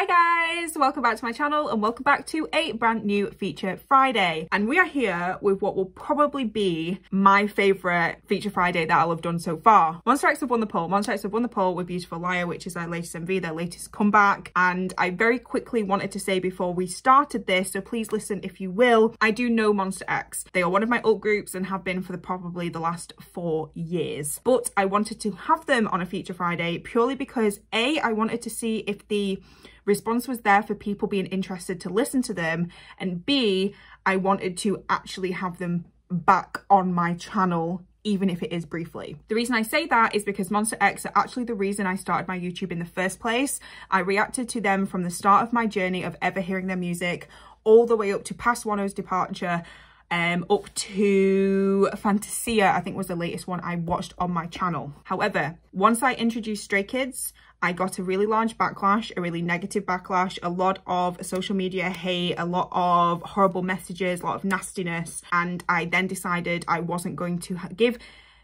Hi guys, welcome back to my channel and welcome back to a brand new Feature Friday. And we are here with what will probably be my favourite Feature Friday that I'll have done so far. Monsta have won the poll. Monsta have won the poll with Beautiful Liar, which is their latest MV, their latest comeback. And I very quickly wanted to say before we started this, so please listen if you will, I do know Monsta. They are one of my alt groups and have been for probably the last 4 years. But I wanted to have them on a Feature Friday purely because A, I wanted to see if the response was there for people being interested to listen to them, and B, I wanted to actually have them back on my channel, even if it is briefly. The reason I say that is because Monsta are actually the reason I started my YouTube in the first place. I reacted to them from the start of my journey of ever hearing their music, all the way up to past Wano's departure, up to Fantasia, I think was the latest one I watched on my channel. However, once I introduced Stray Kids, I got a really large backlash, a really negative backlash, a lot of social media hate, a lot of horrible messages, a lot of nastiness. And I then decided I wasn't going to give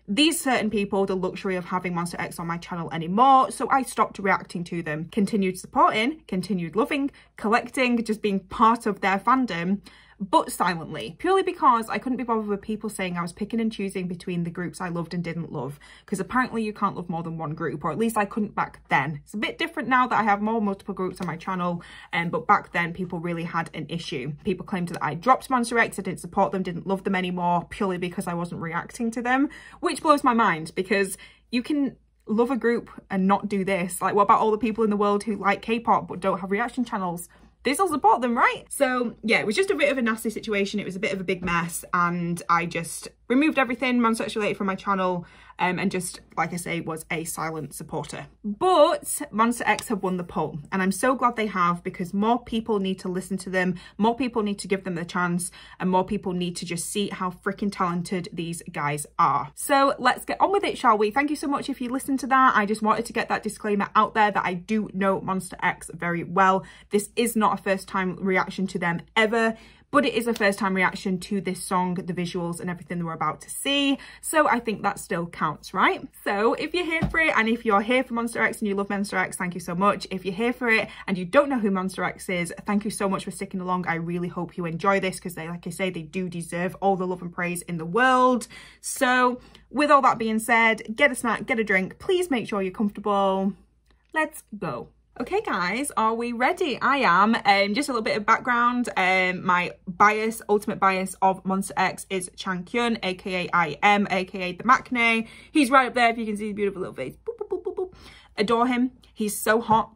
these certain people the luxury of having Monsta on my channel anymore. So I stopped reacting to them, continued supporting, continued loving, collecting, just being part of their fandom, but silently, purely because I couldn't be bothered with people saying I was picking and choosing between the groups I loved and didn't love, because apparently you can't love more than one group, or at least I couldn't back then. It's a bit different now that I have multiple groups on my channel, but back then people really had an issue. People claimed that I dropped Monsta X, I didn't support them, didn't love them anymore, purely because I wasn't reacting to them, which blows my mind, because you can love a group and not do this. Like, what about all the people in the world who like K-pop but don't have reaction channels? They still support them, right? So yeah, it was just a bit of a nasty situation. It was a bit of a big mess, and I just removed everything Monsta related from my channel, and just, like I say, was a silent supporter. But Monsta X have won the poll, and I'm so glad they have, because more people need to listen to them, more people need to give them the chance, and more people need to just see how freaking talented these guys are. So let's get on with it, shall we? Thank you so much if you listened to that. I just wanted to get that disclaimer out there that I do know Monsta X very well. This is not a first time reaction to them ever, but it is a first time reaction to this song, the visuals and everything that we're about to see. So I think that still counts, right? So if you're here for it, and if you're here for Monsta X and you love Monsta X, thank you so much. If you're here for it and you don't know who Monsta X is, thank you so much for sticking along. I really hope you enjoy this, because they, like I say, they do deserve all the love and praise in the world. So with all that being said, get a snack, get a drink. Please make sure you're comfortable. Let's go. Okay guys, are we ready? I am. Just a little bit of background. My bias, ultimate bias of Monsta X is Changkyun, aka IM, aka the Maknae. He's right up there if you can see his beautiful little face. Boop, boop, boop, boop, boop. Adore him. He's so hot.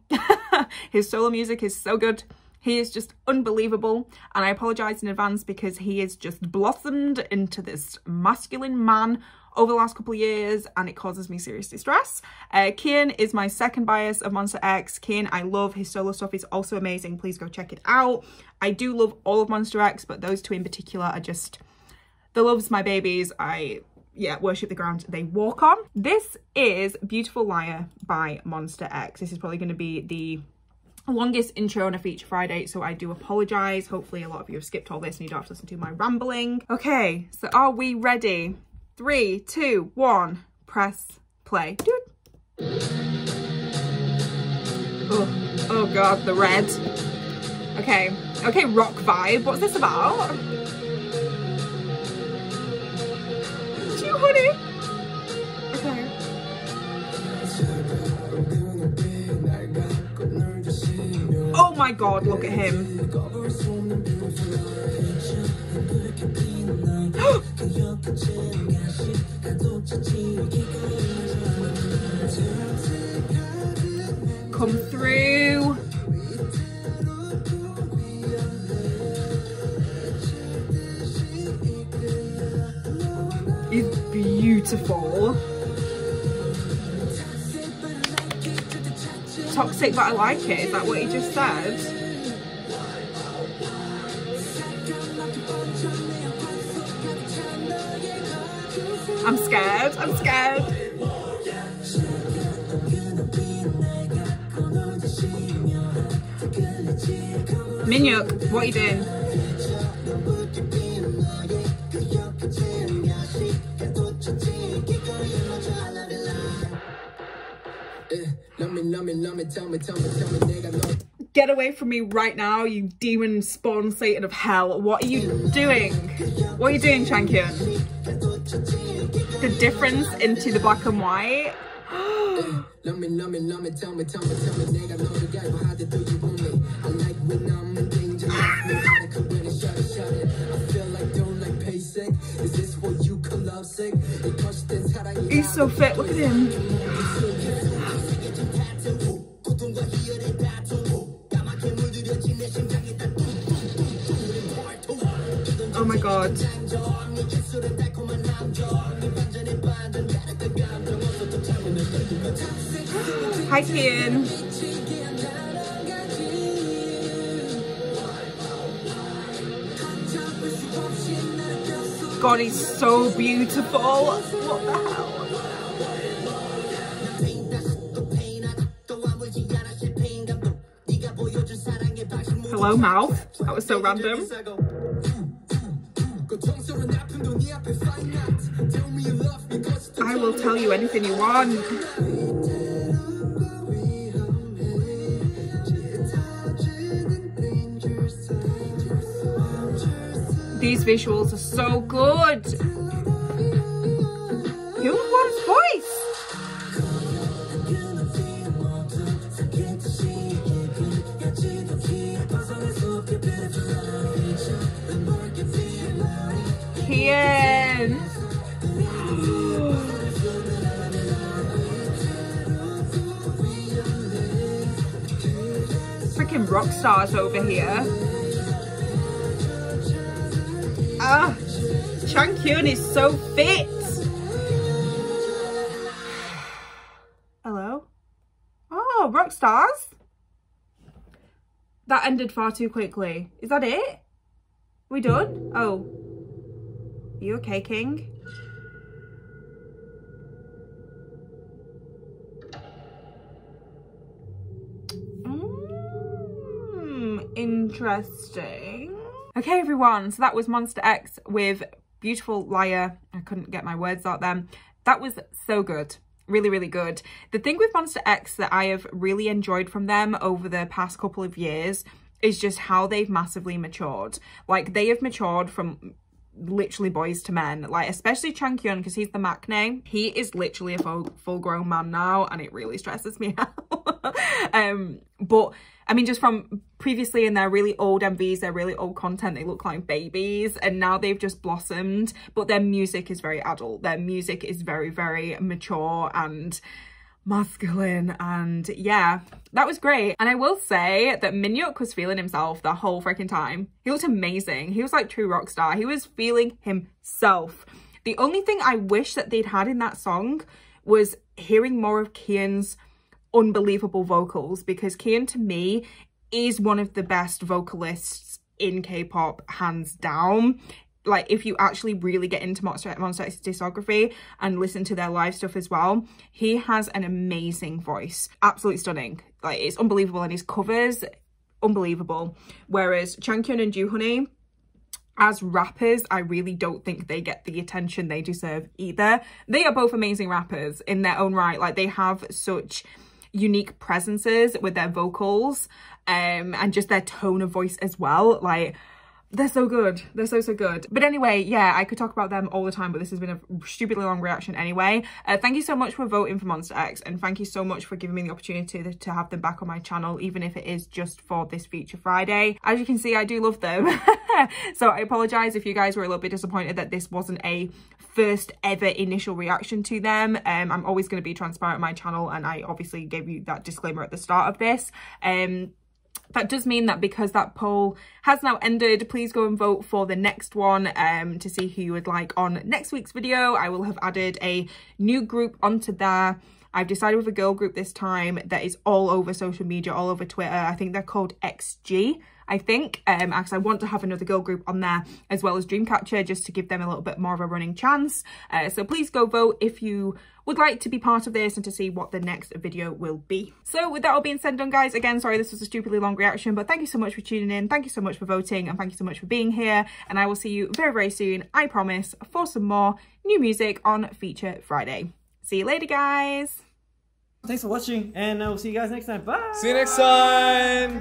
His solo music is so good. He is just unbelievable, and I apologise in advance because he has just blossomed into this masculine man over the last couple of years, and it causes me serious distress. Kian is my second bias of Monsta X. Kian, I love. His solo stuff is also amazing. Please go check it out. I do love all of Monsta X, but those two in particular are just the loves, my babies. Yeah, worship the ground they walk on. This is Beautiful Liar by Monsta X. This is probably going to be the longest intro on a Feature Friday, so I do apologise. Hopefully a lot of you have skipped all this and you don't have to listen to my rambling. Okay, so are we ready? 3, 2, 1, press play. Oh god, the red. Okay, rock vibe. What's this about? You, honey. Okay. Oh my god, look at him. Come through. He's beautiful. Toxic, but I like it. Is that what he just said? I'm scared. I'm scared. Minyuk, what are you doing? Tell me, Get away from me right now, you demon spawn Satan of hell. What are you doing? What are you doing, Changhyun? The difference into the black and white. He's so fit, look at him. Oh my god. Hi Kian. God, he's so beautiful. What the hell? Hello, mouth. That was so random. I will tell you anything you want. These visuals are so good. Who wants voice? Kian. Freaking rock stars over here. Ah, Changhyun is so fit. Hello? Oh, rock stars? That ended far too quickly. Is that it? We done? Oh. Are you okay, King? Interesting. Okay, everyone, so that was Monsta with Beautiful Liar. I couldn't get my words out then. That was so good. Really, really good. The thing with Monsta that I have really enjoyed from them over the past couple of years is just how they've massively matured. Like, they have matured from literally boys to men, like especially Changhyun, because he's the maknae. He is literally a full grown man now, and it really stresses me out. But I mean, just from previously in their really old MVs, their really old content, they look like babies, and now they've just blossomed. But their music is very adult. Their music is very, very mature and masculine, and yeah, that was great. And I will say that Minhyuk was feeling himself the whole freaking time. He looked amazing. He was like true rock star. He was feeling himself. The only thing I wish that they'd had in that song was hearing more of Kian's unbelievable vocals, because Kian to me is one of the best vocalists in K-pop, hands down. Like, if you actually really get into Monsta's discography and listen to their live stuff as well, he has an amazing voice. Absolutely stunning. Like, it's unbelievable. And his covers, unbelievable. Whereas Changhyun and Joohoney, as rappers, I really don't think they get the attention they deserve either. They are both amazing rappers in their own right. Like, they have such unique presences with their vocals and just their tone of voice as well. Like, they're so good. They're so, so good. But anyway, yeah, I could talk about them all the time, but this has been a stupidly long reaction anyway. Thank you so much for voting for Monsta, and thank you so much for giving me the opportunity to have them back on my channel, even if it is just for this Feature Friday. As you can see, I do love them. So I apologise if you guys were a little bit disappointed that this wasn't a first ever initial reaction to them. I'm always going to be transparent on my channel, and I obviously gave you that disclaimer at the start of this. That does mean that because that poll has now ended, please go and vote for the next one to see who you would like on next week's video. I will have added a new group onto there. I've decided with a girl group this time that is all over social media, all over Twitter. I think they're called XG, I think, because I want to have another girl group on there as well as Dreamcatcher, just to give them a little bit more of a running chance. So please go vote if you would like to be part of this and to see what the next video will be. So with that all being said and done, guys, again, sorry this was a stupidly long reaction, but thank you so much for tuning in, thank you so much for voting, and thank you so much for being here, and I will see you very, very soon, I promise, for some more new music on Feature Friday. See you later, guys. Thanks for watching, and I will see you guys next time. Bye! See you next time!